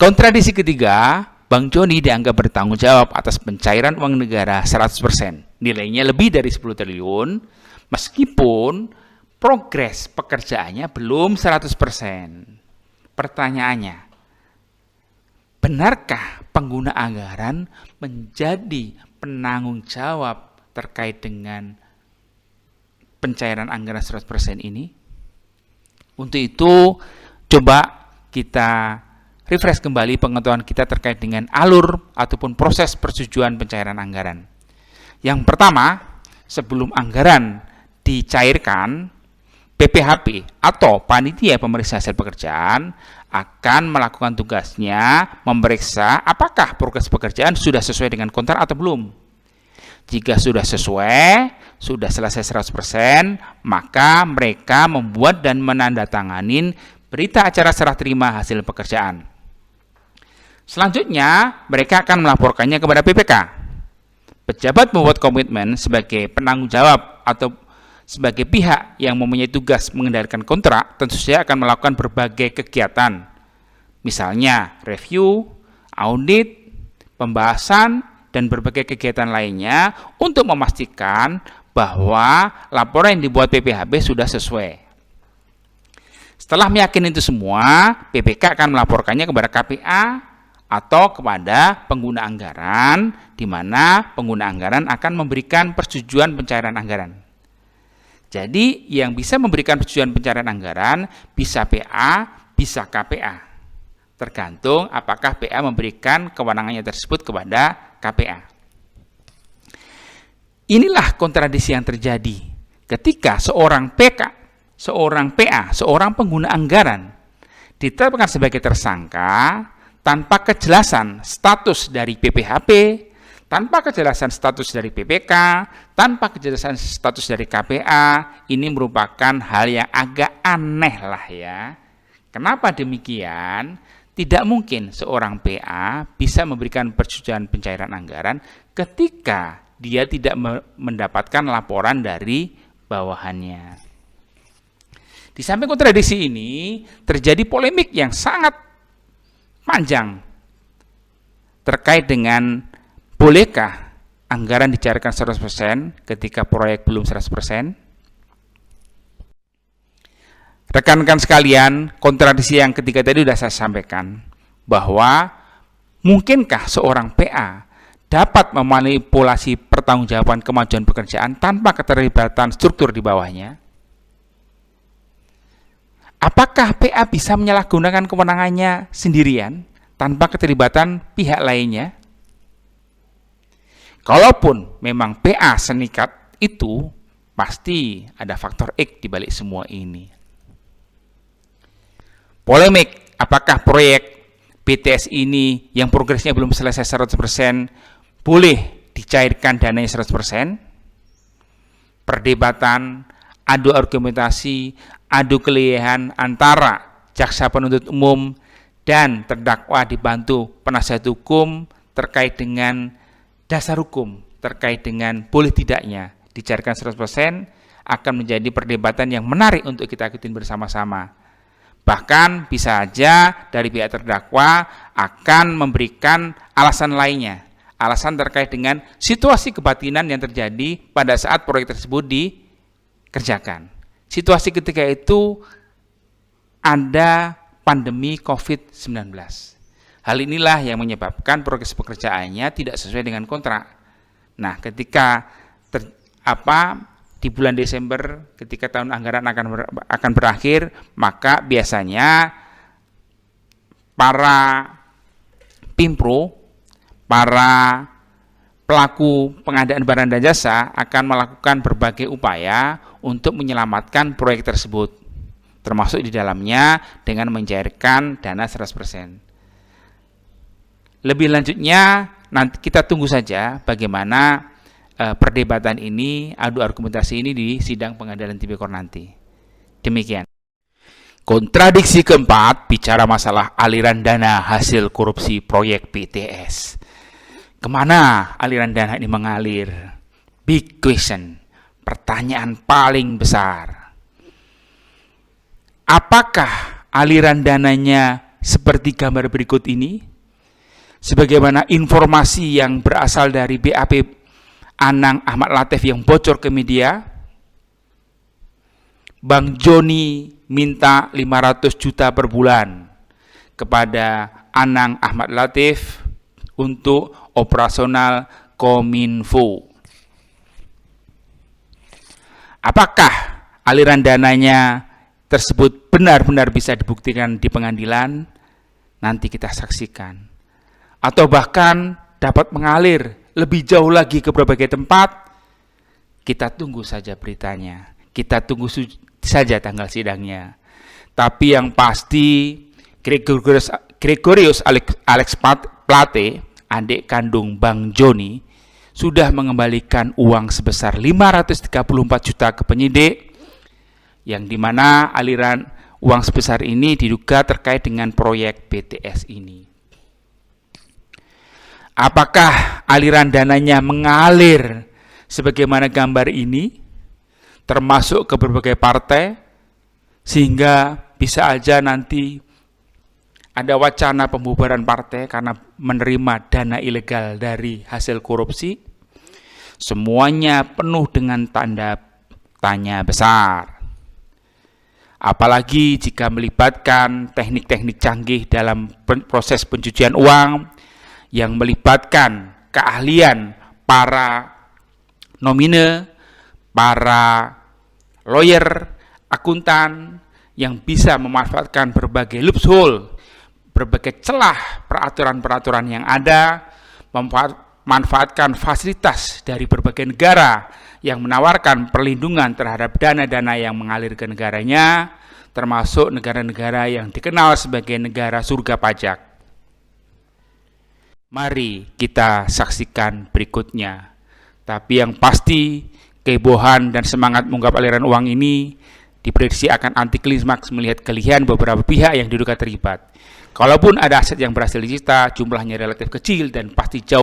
Kontradiksi ketiga, Bang Joni dianggap bertanggung jawab atas pencairan uang negara 100%. Nilainya lebih dari 10 triliun, meskipun progres pekerjaannya belum 100%. Pertanyaannya, benarkah pengguna anggaran menjadi penanggung jawab terkait dengan pencairan anggaran 100% ini? Untuk itu, coba kita refresh kembali pengetahuan kita terkait dengan alur ataupun proses persetujuan pencairan anggaran. Yang pertama, sebelum anggaran dicairkan, PPHP atau Panitia Pemeriksa Hasil Pekerjaan akan melakukan tugasnya memeriksa apakah progres pekerjaan sudah sesuai dengan kontrak atau belum. Jika sudah sesuai, sudah selesai 100%, maka mereka membuat dan menandatangani berita acara serah terima hasil pekerjaan. Selanjutnya, mereka akan melaporkannya kepada PPK. Pejabat membuat komitmen sebagai penanggung jawab atau sebagai pihak yang mempunyai tugas mengendalikan kontrak, tentu saja akan melakukan berbagai kegiatan. Misalnya, review, audit, pembahasan, dan berbagai kegiatan lainnya untuk memastikan bahwa laporan yang dibuat PPHB sudah sesuai. Setelah meyakini itu semua, PPK akan melaporkannya kepada KPA atau kepada pengguna anggaran, di mana pengguna anggaran akan memberikan persetujuan pencairan anggaran. Jadi, yang bisa memberikan persetujuan pencairan anggaran bisa PA, bisa KPA. Tergantung apakah PA memberikan kewenangannya tersebut kepada KPA. Inilah kontradiksi yang terjadi ketika seorang PA, seorang pengguna anggaran ditetapkan sebagai tersangka tanpa kejelasan status dari PPHP, tanpa kejelasan status dari PPK, tanpa kejelasan status dari KPA. Ini merupakan hal yang agak aneh lah ya. Kenapa demikian? Tidak mungkin seorang PA bisa memberikan persetujuan pencairan anggaran ketika dia tidak mendapatkan laporan dari bawahannya. Di samping kontradiksi ini, terjadi polemik yang sangat panjang terkait dengan bolehkah anggaran dicairkan 100% ketika proyek belum 100%? Rekan-rekan sekalian, kontradiksi yang ketiga tadi sudah saya sampaikan, bahwa mungkinkah seorang PA dapat memanipulasi pertanggungjawaban kemajuan pekerjaan tanpa keterlibatan struktur di bawahnya? Apakah PA bisa menyalahgunakan kewenangannya sendirian tanpa keterlibatan pihak lainnya? Kalaupun memang PA senikat itu, pasti ada faktor X di balik semua ini. Polemik, apakah proyek BTS ini yang progresnya belum selesai 100% boleh dicairkan dananya 100%? Perdebatan, adu argumentasi, adu kelihayan antara jaksa penuntut umum dan terdakwa dibantu penasihat hukum terkait dengan dasar hukum, terkait dengan boleh tidaknya dicairkan 100% akan menjadi perdebatan yang menarik untuk kita ikutin bersama-sama. Bahkan bisa saja dari pihak terdakwa akan memberikan alasan lainnya, alasan terkait dengan situasi kebatinan yang terjadi pada saat proyek tersebut dikerjakan. Situasi ketika itu ada pandemi COVID-19. Hal inilah yang menyebabkan progres pekerjaannya tidak sesuai dengan kontrak. Nah, ketika di bulan Desember ketika tahun anggaran akan berakhir, maka biasanya para Pimpro, para pelaku pengadaan barang dan jasa akan melakukan berbagai upaya untuk menyelamatkan proyek tersebut, termasuk di dalamnya dengan mencairkan dana 100%. Lebih lanjutnya nanti kita tunggu saja bagaimana perdebatan ini, adu argumentasi ini di sidang pengadilan tipikor nanti. Demikian. Kontradiksi keempat bicara masalah aliran dana hasil korupsi proyek BTS. Kemana aliran dana ini mengalir? Big question. Pertanyaan paling besar. Apakah aliran dananya seperti gambar berikut ini, sebagaimana informasi yang berasal dari BAP Anang Ahmad Latif yang bocor ke media. Bang Joni minta 500 juta per bulan kepada Anang Ahmad Latif untuk operasional Kominfo. Apakah aliran dananya tersebut benar-benar bisa dibuktikan di pengadilan? Nanti kita saksikan. Atau bahkan dapat mengalir lebih jauh lagi ke berbagai tempat? Kita tunggu saja beritanya. Kita tunggu saja tanggal sidangnya. Tapi yang pasti Gregorius Alex Plate, adik kandung Bang Joni, sudah mengembalikan uang sebesar 534 juta ke penyidik, yang dimana aliran uang sebesar ini diduga terkait dengan proyek BTS ini. Apakah aliran dananya mengalir sebagaimana gambar ini, termasuk ke berbagai partai, sehingga bisa aja nanti ada wacana pembubaran partai karena menerima dana ilegal dari hasil korupsi? Semuanya penuh dengan tanda tanya besar. Apalagi jika melibatkan teknik-teknik canggih dalam proses pencucian uang yang melibatkan keahlian para nomine, para lawyer, akuntan yang bisa memanfaatkan berbagai loophole, berbagai celah peraturan-peraturan yang ada, memanfaatkan fasilitas dari berbagai negara yang menawarkan perlindungan terhadap dana-dana yang mengalir ke negaranya, termasuk negara-negara yang dikenal sebagai negara surga pajak. Mari kita saksikan berikutnya. Tapi yang pasti, kehebohan dan semangat mengungkap aliran uang ini diprediksi akan anti klimaks melihat kelihan beberapa pihak yang diduga terlibat. Kalaupun ada aset yang berhasil disita, jumlahnya relatif kecil dan pasti jauh